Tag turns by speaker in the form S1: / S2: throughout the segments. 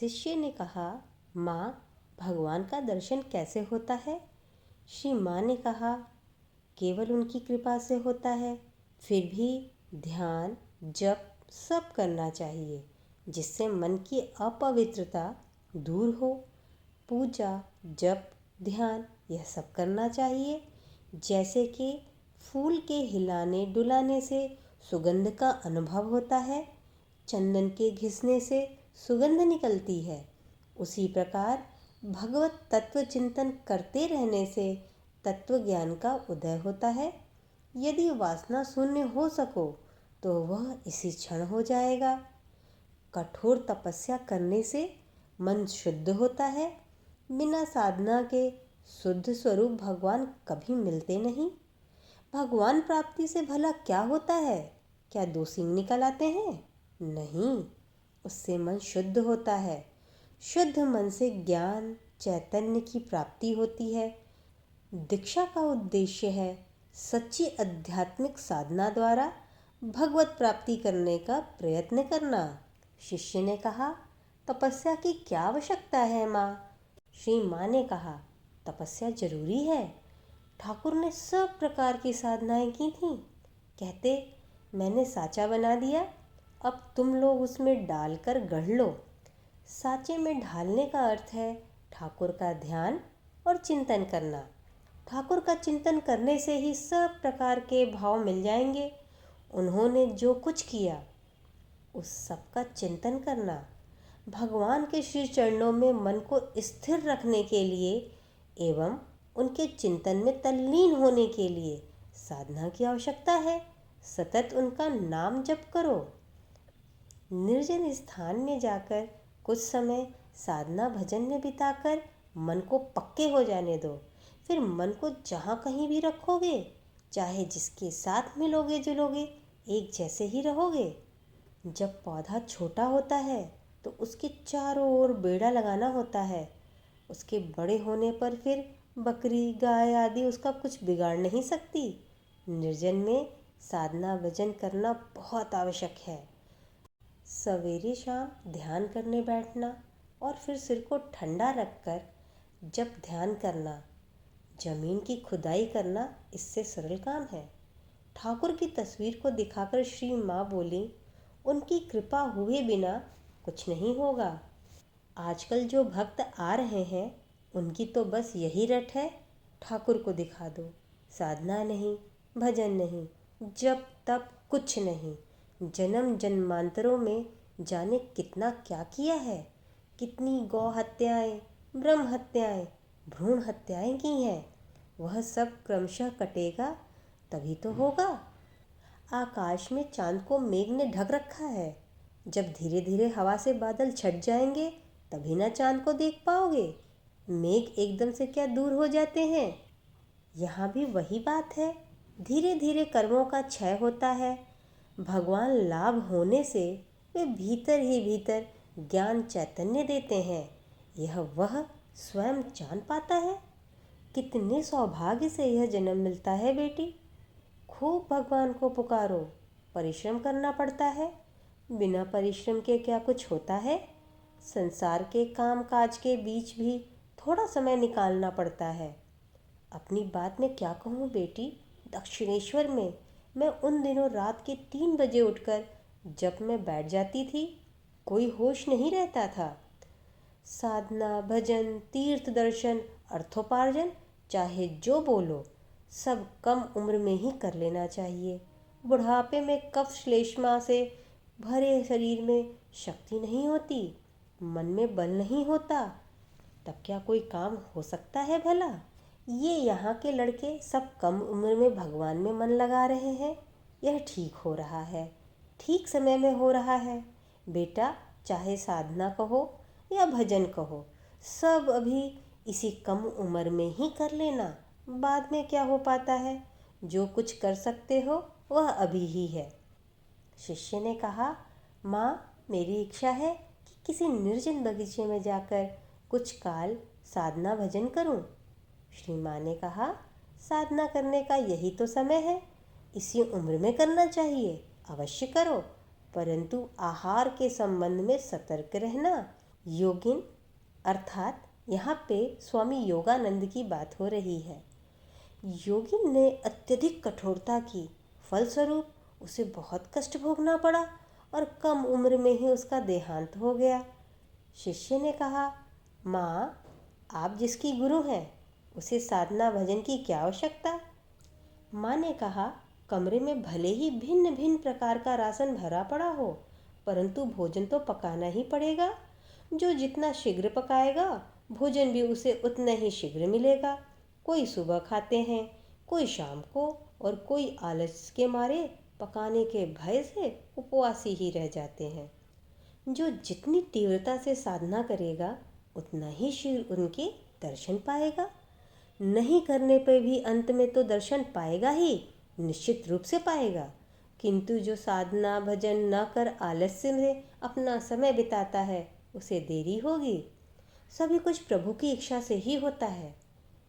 S1: शिष्य ने कहा, माँ, भगवान का दर्शन कैसे होता है? श्री माँ ने कहा, केवल उनकी कृपा से होता है। फिर भी ध्यान, जप सब करना चाहिए, जिससे मन की अपवित्रता दूर हो। पूजा, जप, ध्यान यह सब करना चाहिए। जैसे कि फूल के हिलाने डुलाने से सुगंध का अनुभव होता है, चंदन के घिसने से सुगंध निकलती है, उसी प्रकार भगवत तत्व चिंतन करते रहने से तत्व ज्ञान का उदय होता है। यदि वासना शून्य हो सको तो वह इसी क्षण हो जाएगा। कठोर तपस्या करने से मन शुद्ध होता है। बिना साधना के शुद्ध स्वरूप भगवान कभी मिलते नहीं। भगवान प्राप्ति से भला क्या होता है? क्या दो सींग निकल आते हैं? नहीं, उससे मन शुद्ध होता है। शुद्ध मन से ज्ञान चैतन्य की प्राप्ति होती है। दीक्षा का उद्देश्य है सच्ची आध्यात्मिक साधना द्वारा भगवत प्राप्ति करने का प्रयत्न करना। शिष्य ने कहा, तपस्या की क्या आवश्यकता है माँ? श्री माँ ने कहा, तपस्या जरूरी है। ठाकुर ने सब प्रकार की साधनाएं की थीं। कहते, मैंने साचा बना दिया, अब तुम लोग उसमें डालकर गढ़ लो। साचे में ढालने का अर्थ है ठाकुर का ध्यान और चिंतन करना। ठाकुर का चिंतन करने से ही सब प्रकार के भाव मिल जाएंगे। उन्होंने जो कुछ किया उस सब का चिंतन करना। भगवान के श्री चरणों में मन को स्थिर रखने के लिए एवं उनके चिंतन में तल्लीन होने के लिए साधना की आवश्यकता है। सतत उनका नाम जप करो। निर्जन स्थान में जाकर कुछ समय साधना भजन में बिताकर मन को पक्के हो जाने दो। फिर मन को जहाँ कहीं भी रखोगे, चाहे जिसके साथ मिलोगे जुलोगे, एक जैसे ही रहोगे। जब पौधा छोटा होता है तो उसके चारों ओर बेड़ा लगाना होता है। उसके बड़े होने पर फिर बकरी गाय आदि उसका कुछ बिगाड़ नहीं सकती। निर्जन में साधना भजन करना बहुत आवश्यक है। सवेरे शाम ध्यान करने बैठना और फिर सिर को ठंडा रखकर जब ध्यान करना। जमीन की खुदाई करना इससे सरल काम है। ठाकुर की तस्वीर को दिखाकर श्री माँ बोली, उनकी कृपा हुए बिना कुछ नहीं होगा। आजकल जो भक्त आ रहे हैं उनकी तो बस यही रट है, ठाकुर को दिखा दो। साधना नहीं, भजन नहीं, जब तब कुछ नहीं। जन्म जन्मांतरों में जाने कितना क्या किया है। कितनी गौ हत्याएं, ब्रह्म हत्याएं, भ्रूण हत्याएं की हैं। वह सब क्रमशः कटेगा तभी तो होगा। आकाश में चांद को मेघ ने ढक रखा है। जब धीरे धीरे हवा से बादल छट जाएंगे तभी ना चांद को देख पाओगे। मेघ एकदम से क्या दूर हो जाते हैं? यहाँ भी वही बात है। धीरे धीरे कर्मों का क्षय होता है। भगवान लाभ होने से वे भीतर ही भीतर ज्ञान चैतन्य देते हैं। यह वह स्वयं जान पाता है। कितने सौभाग्य से यह जन्म मिलता है बेटी। खूब भगवान को पुकारो। परिश्रम करना पड़ता है। बिना परिश्रम के क्या कुछ होता है? संसार के काम काज के बीच भी थोड़ा समय निकालना पड़ता है। अपनी बात में क्या कहूँ बेटी, दक्षिणेश्वर में मैं उन दिनों रात के 3 बजे उठकर जब मैं बैठ जाती थी, कोई होश नहीं रहता था। साधना भजन तीर्थ दर्शन अर्थोपार्जन चाहे जो बोलो, सब कम उम्र में ही कर लेना चाहिए। बुढ़ापे में कफ श्लेष्मा से भरे शरीर में शक्ति नहीं होती, मन में बल नहीं होता, तब क्या कोई काम हो सकता है भला? ये यहाँ के लड़के सब कम उम्र में भगवान में मन लगा रहे हैं। यह ठीक हो रहा है, ठीक समय में हो रहा है। बेटा, चाहे साधना कहो या भजन कहो, सब अभी इसी कम उम्र में ही कर लेना। बाद में क्या हो पाता है? जो कुछ कर सकते हो वह अभी ही है। शिष्य ने कहा, माँ, मेरी इच्छा है कि किसी निर्जन बगीचे में जाकर कुछ काल साधना भजन करूं। श्री माँ ने कहा, साधना करने का यही तो समय है, इसी उम्र में करना चाहिए। अवश्य करो, परंतु आहार के संबंध में सतर्क रहना। योगिन अर्थात यहाँ पे स्वामी योगानंद की बात हो रही है। योगिन ने अत्यधिक कठोरता की, फलस्वरूप उसे बहुत कष्ट भोगना पड़ा और कम उम्र में ही उसका देहांत हो गया। शिष्य ने कहा, माँ, आप जिसकी गुरु हैं उसे साधना भजन की क्या आवश्यकता? माँ ने कहा, कमरे में भले ही भिन्न भिन्न प्रकार का राशन भरा पड़ा हो, परंतु भोजन तो पकाना ही पड़ेगा। जो जितना शीघ्र पकाएगा, भोजन भी उसे उतना ही शीघ्र मिलेगा। कोई सुबह खाते हैं, कोई शाम को, और कोई आलस के मारे पकाने के भय से उपवासी ही रह जाते हैं। जो जितनी तीव्रता से साधना करेगा, उतना ही शीघ्र उनके दर्शन पाएगा। नहीं करने पर भी अंत में तो दर्शन पाएगा ही, निश्चित रूप से पाएगा। किंतु जो साधना भजन न कर आलस्य में अपना समय बिताता है, उसे देरी होगी। सभी कुछ प्रभु की इच्छा से ही होता है।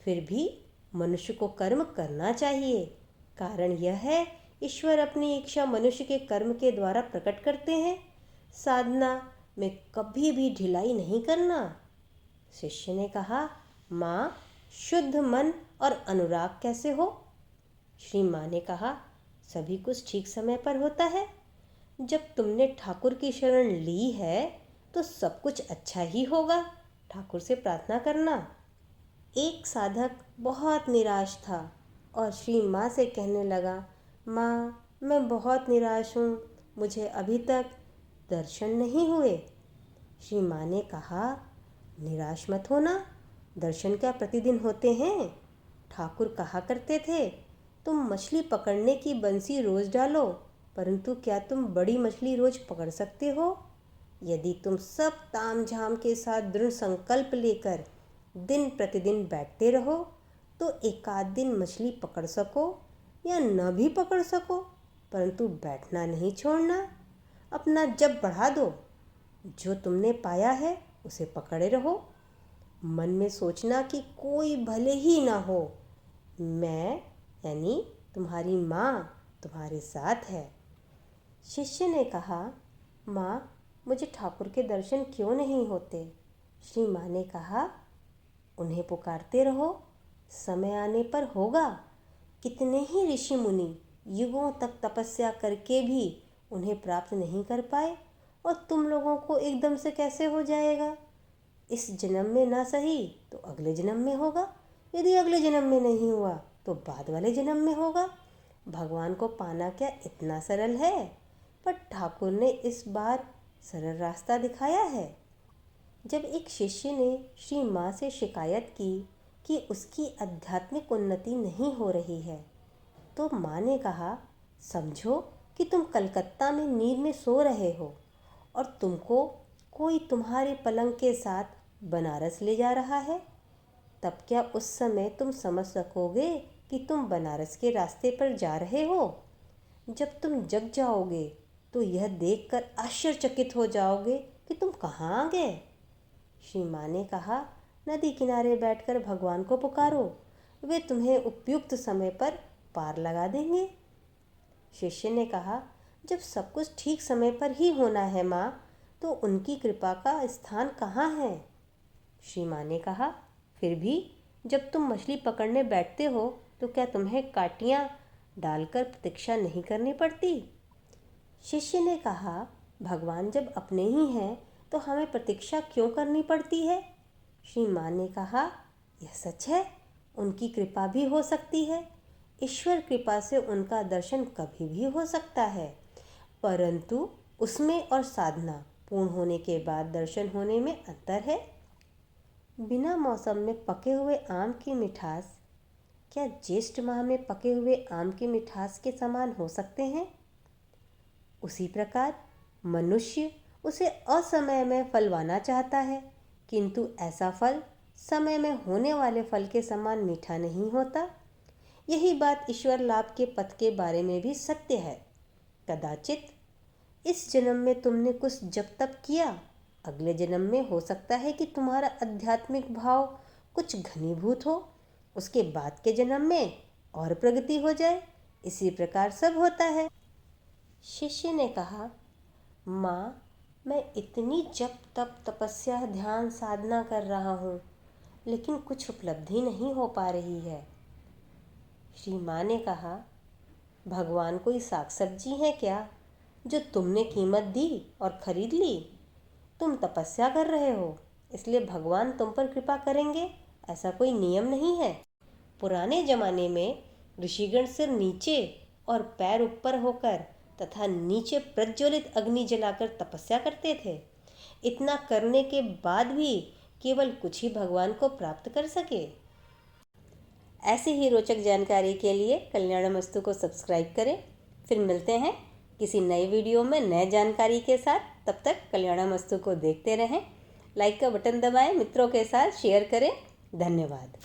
S1: फिर भी मनुष्य को कर्म करना चाहिए। कारण यह है, ईश्वर अपनी इच्छा मनुष्य के कर्म के द्वारा प्रकट करते हैं। साधना में कभी भी ढिलाई नहीं करना। शिष्य ने कहा, माँ, शुद्ध मन और अनुराग कैसे हो? श्री माँ ने कहा, सभी कुछ ठीक समय पर होता है। जब तुमने ठाकुर की शरण ली है तो सब कुछ अच्छा ही होगा। ठाकुर से प्रार्थना करना। एक साधक बहुत निराश था और श्री माँ से कहने लगा, माँ, मैं बहुत निराश हूँ, मुझे अभी तक दर्शन नहीं हुए। श्री माँ ने कहा, निराश मत होना, दर्शन क्या प्रतिदिन होते हैं? ठाकुर कहा करते थे, तुम मछली पकड़ने की बंसी रोज डालो, परंतु क्या तुम बड़ी मछली रोज पकड़ सकते हो? यदि तुम सब ताम झाम के साथ दृढ़ संकल्प लेकर दिन प्रतिदिन बैठते रहो, तो एकाध दिन मछली पकड़ सको या न भी पकड़ सको, परंतु बैठना नहीं छोड़ना। अपना जप बढ़ा दो। जो तुमने पाया है उसे पकड़े रहो। मन में सोचना कि कोई भले ही ना हो, मैं यानी तुम्हारी माँ तुम्हारे साथ है। शिष्य ने कहा, माँ, मुझे ठाकुर के दर्शन क्यों नहीं होते? श्री माँ ने कहा, उन्हें पुकारते रहो, समय आने पर होगा। कितने ही ऋषि मुनि युगों तक तपस्या करके भी उन्हें प्राप्त नहीं कर पाए, और तुम लोगों को एकदम से कैसे हो जाएगा? इस जन्म में ना सही तो अगले जन्म में होगा। यदि अगले जन्म में नहीं हुआ तो बाद वाले जन्म में होगा। भगवान को पाना क्या इतना सरल है? पर ठाकुर ने इस बार सरल रास्ता दिखाया है। जब एक शिष्य ने श्री माँ से शिकायत की कि उसकी आध्यात्मिक उन्नति नहीं हो रही है, तो माँ ने कहा, समझो कि तुम कलकत्ता में नींद में सो रहे हो और तुमको कोई तुम्हारे पलंग के साथ बनारस ले जा रहा है। तब क्या उस समय तुम समझ सकोगे कि तुम बनारस के रास्ते पर जा रहे हो? जब तुम जग जाओगे तो यह देखकर आश्चर्यचकित हो जाओगे कि तुम कहाँ आ गए। श्री माँ ने कहा, नदी किनारे बैठकर भगवान को पुकारो, वे तुम्हें उपयुक्त समय पर पार लगा देंगे। शिष्य ने कहा, जब सब कुछ ठीक समय पर ही होना है माँ, तो उनकी कृपा का स्थान कहाँ है? श्री माँ ने कहा, फिर भी जब तुम मछली पकड़ने बैठते हो तो क्या तुम्हें कांटियाँ डालकर प्रतीक्षा नहीं करनी पड़ती? शिष्य ने कहा, भगवान जब अपने ही हैं तो हमें प्रतीक्षा क्यों करनी पड़ती है? श्री माँ ने कहा, यह सच है, उनकी कृपा भी हो सकती है। ईश्वर कृपा से उनका दर्शन कभी भी हो सकता है, परंतु उसमें और साधना पूर्ण होने के बाद दर्शन होने में अंतर है। बिना मौसम में पके हुए आम की मिठास क्या ज्येष्ठ माह में पके हुए आम की मिठास के समान हो सकते हैं? उसी प्रकार मनुष्य उसे असमय में फलवाना चाहता है, किंतु ऐसा फल समय में होने वाले फल के समान मीठा नहीं होता। यही बात ईश्वर लाभ के पथ के बारे में भी सत्य है। कदाचित इस जन्म में तुमने कुछ जप तप किया, अगले जन्म में हो सकता है कि तुम्हारा आध्यात्मिक भाव कुछ घनीभूत हो, उसके बाद के जन्म में और प्रगति हो जाए। इसी प्रकार सब होता है। शिष्य ने कहा, माँ, मैं इतनी जप तप तपस्या ध्यान साधना कर रहा हूँ, लेकिन कुछ उपलब्धि नहीं हो पा रही है। श्री माँ ने कहा, भगवान कोई साग सब्जी है क्या जो तुमने कीमत दी और खरीद ली? तुम तपस्या कर रहे हो, इसलिए भगवान तुम पर कृपा करेंगे, ऐसा कोई नियम नहीं है। पुराने जमाने में ऋषिगण सिर नीचे और पैर ऊपर होकर तथा नीचे प्रज्वलित अग्नि जलाकर तपस्या करते थे। इतना करने के बाद भी केवल कुछ ही भगवान को प्राप्त कर सके। ऐसी ही रोचक जानकारी के लिए कल्याणमस्तु को सब्सक्राइब करें। फिर मिलते हैं किसी नए वीडियो में नए जानकारी के साथ। तब तक कल्याणमस्तु को देखते रहें। लाइक का बटन दबाएं, मित्रों के साथ शेयर करें। धन्यवाद।